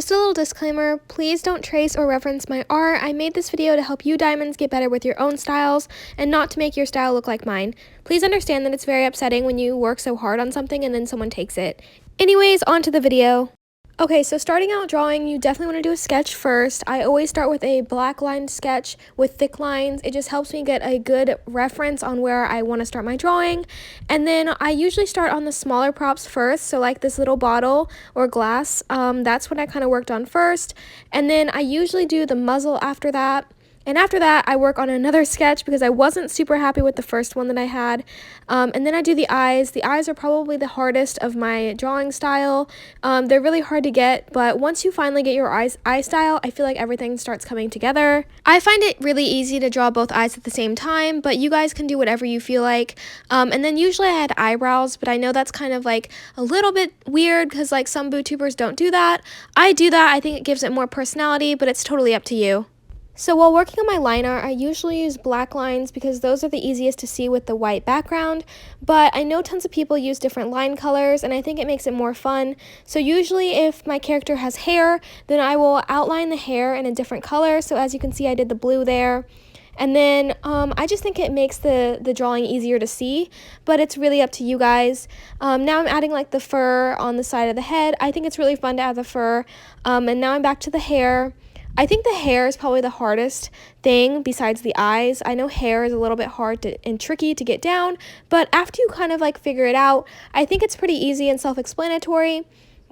Just a little disclaimer, please don't trace or reference my art. I made this video to help you diamonds get better with your own styles and not to make your style look like mine. Please understand that it's very upsetting when you work so hard on something and then someone takes it. Anyways, on to the video. Okay, so starting out drawing, you definitely want to do a sketch first. I always start with a black lined sketch with thick lines. It just helps me get a good reference on where I want to start my drawing. And then I usually start on the smaller props first, so like this little bottle or glass. That's what I kind of worked on first. And then I usually do the muzzle after that. And after that, I work on another sketch because I wasn't super happy with the first one that I had. And then I do the eyes. The eyes are probably the hardest of my drawing style. They're really hard to get, but once you finally get your eye style, I feel like everything starts coming together. I find it really easy to draw both eyes at the same time, but you guys can do whatever you feel like. And then usually I had eyebrows, but I know that's kind of like a little bit weird because like some bootubers don't do that. I do that. I think it gives it more personality, but it's totally up to you. So while working on my line art, I usually use black lines because those are the easiest to see with the white background, but I know tons of people use different line colors and I think it makes it more fun. So usually if my character has hair, then I will outline the hair in a different color. So as you can see, I did the blue there. And then I just think it makes the drawing easier to see, but it's really up to you guys. Now I'm adding like the fur on the side of the head. I think it's really fun to add the fur. And now I'm back to the hair. I think the hair is probably the hardest thing besides the eyes. I know hair is a little bit hard and tricky to get down, but after you kind of like figure it out, I think it's pretty easy and self-explanatory.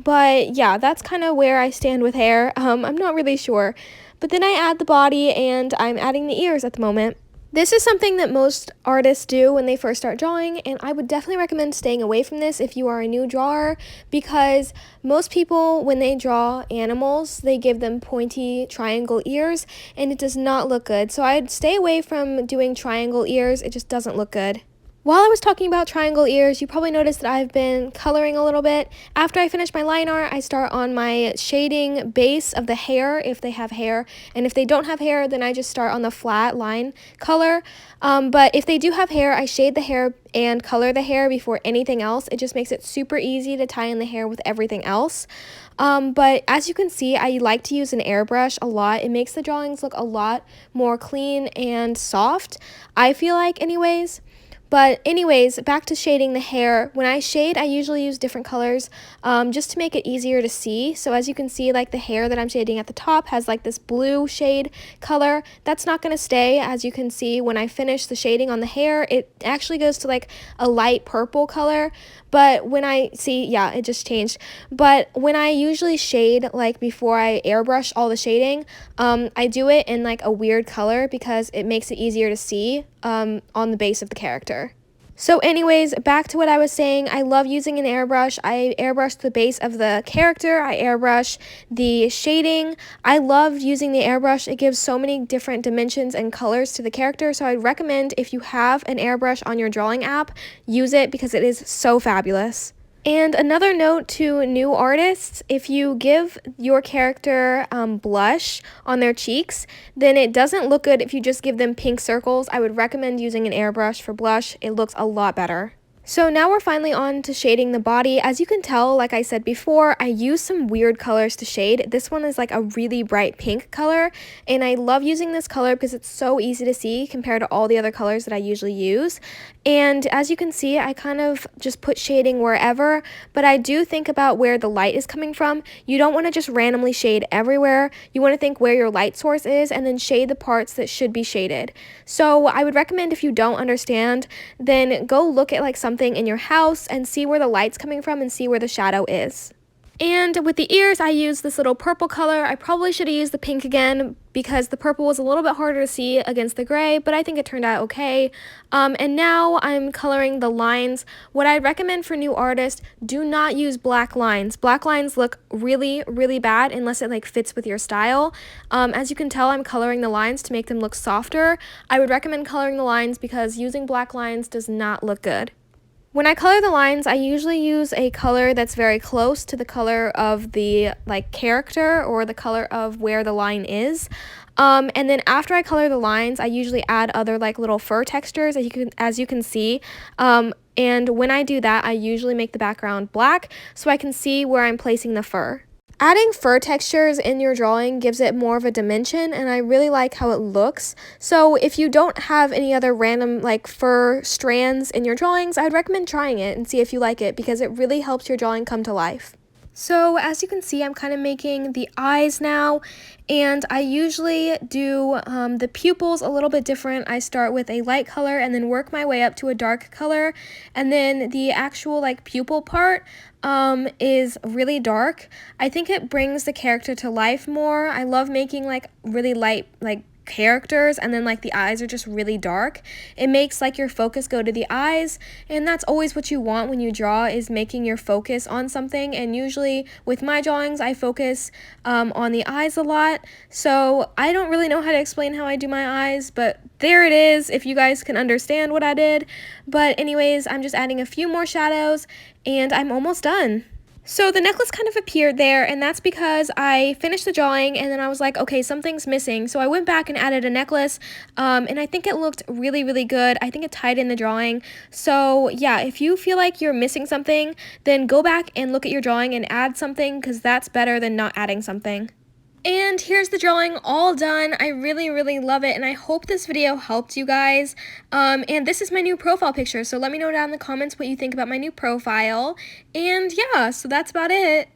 But yeah, that's kind of where I stand with hair. I'm not really sure. But then I add the body and I'm adding the ears at the moment. This is something that most artists do when they first start drawing, and I would definitely recommend staying away from this if you are a new drawer, because most people, when they draw animals, they give them pointy triangle ears, and it does not look good. So I'd stay away from doing triangle ears. It just doesn't look good. While I was talking about triangle ears, you probably noticed that I've been coloring a little bit. After I finish my line art, I start on my shading base of the hair if they have hair. And if they don't have hair, then I just start on the flat line color. But if they do have hair, I shade the hair and color the hair before anything else. It just makes it super easy to tie in the hair with everything else. But as you can see, I like to use an airbrush a lot. It makes the drawings look a lot more clean and soft, I feel like anyways. But anyways, back to shading the hair. When I shade, I usually use different colors just to make it easier to see. So as you can see, like the hair that I'm shading at the top has like this blue shade color. That's not going to stay. As you can see, when I finish the shading on the hair, it actually goes to like a light purple color. But when I see, yeah, it just changed. But when I usually shade, like before I airbrush all the shading, I do it in like a weird color because it makes it easier to see on the base of the character. So anyways, back to what I was saying, I love using an airbrush. I airbrush the base of the character, I airbrush the shading. I love using the airbrush. It gives so many different dimensions and colors to the character, so I'd recommend if you have an airbrush on your drawing app, use it because it is so fabulous. And another note to new artists, if you give your character blush on their cheeks, then it doesn't look good if you just give them pink circles. I would recommend using an airbrush for blush. It looks a lot better. So now we're finally on to shading the body. As you can tell, like I said before, I use some weird colors to shade. This one is like a really bright pink color, and I love using this color because it's so easy to see compared to all the other colors that I usually use. And as you can see, I kind of just put shading wherever, but I do think about where the light is coming from. You don't want to just randomly shade everywhere. You want to think where your light source is and then shade the parts that should be shaded. So I would recommend if you don't understand, then go look at like something in your house and see where the light's coming from and see where the shadow is. And with the ears, I used this little purple color. I probably should have used the pink again because the purple was a little bit harder to see against the gray, but I think it turned out okay. And now I'm coloring the lines. What I recommend for new artists, do not use black lines. Black lines look really, really bad unless it like fits with your style. As you can tell, I'm coloring the lines to make them look softer. I would recommend coloring the lines because using black lines does not look good. When I color the lines, I usually use a color that's very close to the color of the like character or the color of where the line is. And then after I color the lines, I usually add other like little fur textures as you can see. And when I do that, I usually make the background black so I can see where I'm placing the fur. Adding fur textures in your drawing gives it more of a dimension, and I really like how it looks. So if you don't have any other random like fur strands in your drawings, I'd recommend trying it and see if you like it, because it really helps your drawing come to life. So as you can see, I'm kind of making the eyes now, and I usually do the pupils a little bit different. I start with a light color and then work my way up to a dark color, and then the actual like pupil part is really dark. I think it brings the character to life more. I love making like really light like characters, and then like the eyes are just really dark. It makes like your focus go to the eyes, and that's always what you want when you draw, is making your focus on something. And usually with my drawings I focus on the eyes a lot, so I don't really know how to explain how I do my eyes, but there it is if you guys can understand what I did. But anyways, I'm just adding a few more shadows and I'm almost done. So the necklace kind of appeared there, and that's because I finished the drawing and then I was like, okay, something's missing. So I went back and added a necklace, and I think it looked really, really good. I think it tied in the drawing. So yeah, if you feel like you're missing something, then go back and look at your drawing and add something, because that's better than not adding something. And here's the drawing all done. I really, really love it, and I hope this video helped you guys. And this is my new profile picture, so let me know down in the comments what you think about my new profile. And yeah, so that's about it.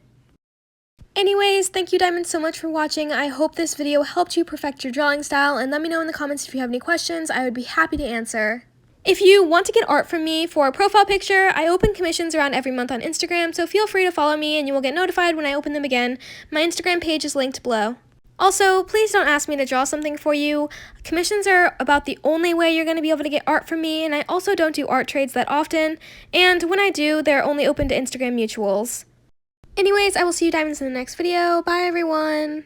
Anyways, thank you Diamond so much for watching. I hope this video helped you perfect your drawing style, and let me know in the comments if you have any questions. I would be happy to answer. If you want to get art from me for a profile picture, I open commissions around every month on Instagram, so feel free to follow me and you will get notified when I open them again. My Instagram page is linked below. Also, please don't ask me to draw something for you. Commissions are about the only way you're going to be able to get art from me, and I also don't do art trades that often, and when I do, they're only open to Instagram mutuals. Anyways, I will see you diamonds in the next video. Bye everyone!